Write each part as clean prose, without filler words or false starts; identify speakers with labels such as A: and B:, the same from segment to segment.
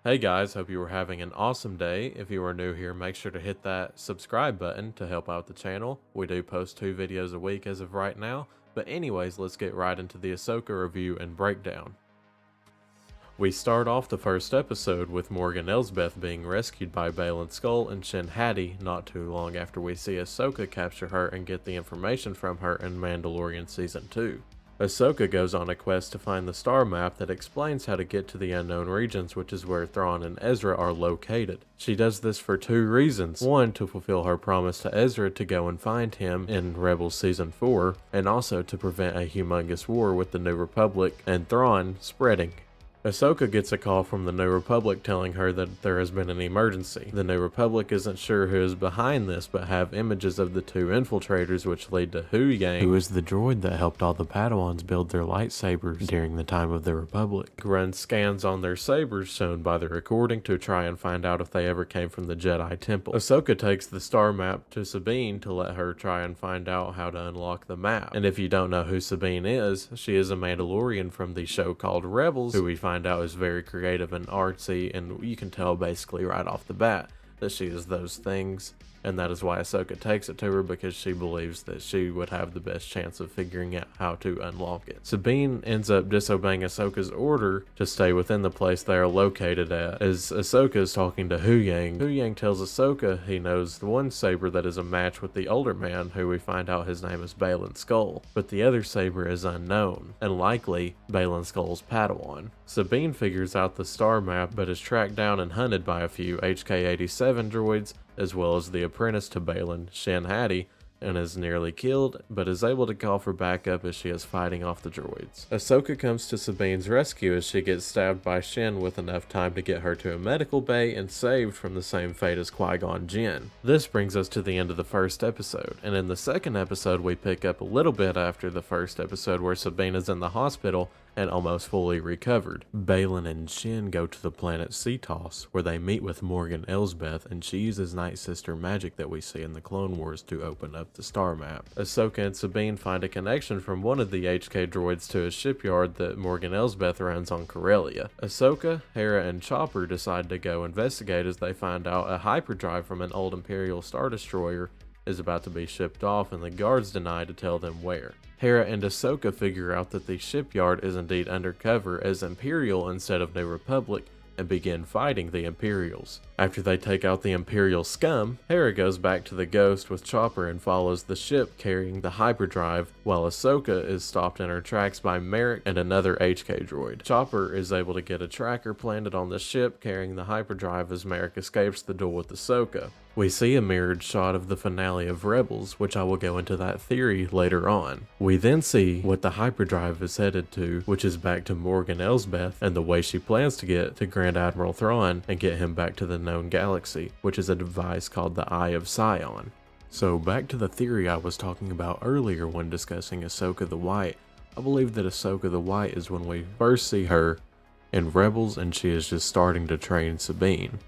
A: Hey guys, hope you were having an awesome day. If you are new here, make sure to hit that subscribe button to help out the channel. We do post 2 videos a week as of right now. But anyways, let's get right into the Ahsoka review and breakdown. We start off the first episode with Morgan Elsbeth being rescued by Baylan Skoll and Shin Hati not too long after we see Ahsoka capture her and get the information from her in Mandalorian Season 2. Ahsoka goes on a quest to find the star map that explains how to get to the unknown regions, which is where Thrawn and Ezra are located. She does this for 2 reasons. One, to fulfill her promise to Ezra to go and find him in Rebels Season 4, and also to prevent a humongous war with the New Republic and Thrawn spreading. Ahsoka gets a call from the New Republic telling her that there has been an emergency. The New Republic isn't sure who is behind this, but have images of the 2 infiltrators, which lead to Hu Yang, who is the droid that helped all the Padawans build their lightsabers during the time of the Republic. Run scans on their sabers shown by the recording to try and find out if they ever came from the Jedi Temple. Ahsoka takes the star map to Sabine to let her try and find out how to unlock the map. And if you don't know who Sabine is, she is a Mandalorian from the show called Rebels, who we find out is very creative and artsy, and you can tell basically right off the bat that she is those things, and that is why Ahsoka takes it to her, because she believes that she would have the best chance of figuring out how to unlock it. Sabine ends up disobeying Ahsoka's order to stay within the place they are located at. As Ahsoka is talking to Hu Yang tells Ahsoka he knows the one saber that is a match with the older man, who we find out his name is Baylan Skoll, but the other saber is unknown, and likely Baylan Skoll's Padawan. Sabine figures out the star map, but is tracked down and hunted by a few HK-87 droids, as well as the apprentice to Baylan, Shin Hati, and is nearly killed, but is able to call for backup as she is fighting off the droids. Ahsoka comes to Sabine's rescue as she gets stabbed by Shin with enough time to get her to a medical bay and saved from the same fate as Qui-Gon Jinn. This brings us to the end of the first episode, and in the second episode we pick up a little bit after the first episode where Sabine is in the hospital and almost fully recovered. Baylan and Shin go to the planet Cetos, where they meet with Morgan Elsbeth, and she uses Night Sister magic that we see in the Clone Wars to open up the star map. Ahsoka and Sabine find a connection from one of the HK droids to a shipyard that Morgan Elsbeth runs on Corellia. Ahsoka, Hera, and Chopper decide to go investigate as they find out a hyperdrive from an old Imperial Star Destroyer is about to be shipped off, and the guards deny to tell them where. Hera and Ahsoka figure out that the shipyard is indeed undercover as Imperial instead of New Republic, and begin fighting the Imperials. After they take out the Imperial scum, Hera goes back to the Ghost with Chopper and follows the ship carrying the hyperdrive, while Ahsoka is stopped in her tracks by Merrick and another HK droid. Chopper is able to get a tracker planted on the ship carrying the hyperdrive as Merrick escapes the duel with Ahsoka. We see a mirrored shot of the finale of Rebels, which I will go into that theory later on. We then see what the hyperdrive is headed to, which is back to Morgan Elsbeth and the way she plans to get to Grand Admiral Thrawn and get him back to the known galaxy, which is a device called the Eye of Sion. So back to the theory I was talking about earlier when discussing Ahsoka the White. I believe that Ahsoka the White is when we first see her in Rebels and she is just starting to train Sabine.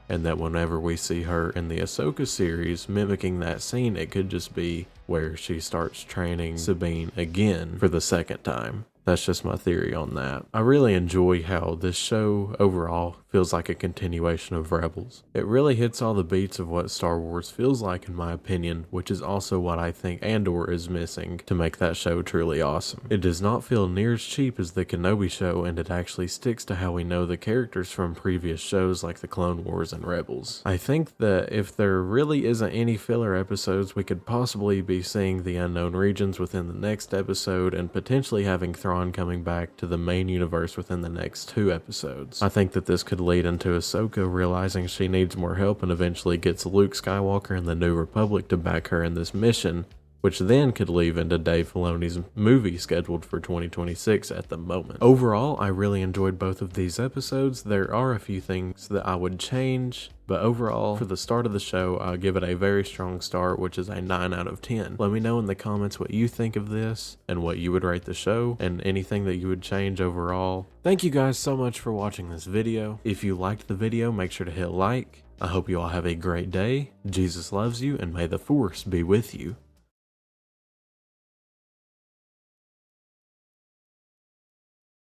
A: And that whenever we see her in the Ahsoka series mimicking that scene, it could just be where she starts training Sabine again for the second time. That's just my theory on that. I really enjoy how this show overall feels like a continuation of Rebels. It really hits all the beats of what Star Wars feels like in my opinion, which is also what I think Andor is missing to make that show truly awesome. It does not feel near as cheap as the Kenobi show, and it actually sticks to how we know the characters from previous shows like the Clone Wars and Rebels. I think that if there really isn't any filler episodes, we could possibly be seeing the unknown regions within the next episode and potentially having Thrawn coming back to the main universe within the next 2 episodes. I think that this could lead into Ahsoka realizing she needs more help and eventually gets Luke Skywalker and the New Republic to back her in this mission, which then could lead into Dave Filoni's movie scheduled for 2026 at the moment. Overall, I really enjoyed both of these episodes. There are a few things that I would change, but overall, for the start of the show, I'll give it a very strong start, which is a 9 out of 10. Let me know in the comments what you think of this, and what you would rate the show, and anything that you would change overall. Thank you guys so much for watching this video. If you liked the video, make sure to hit like. I hope you all have a great day. Jesus loves you, and may the Force be with you.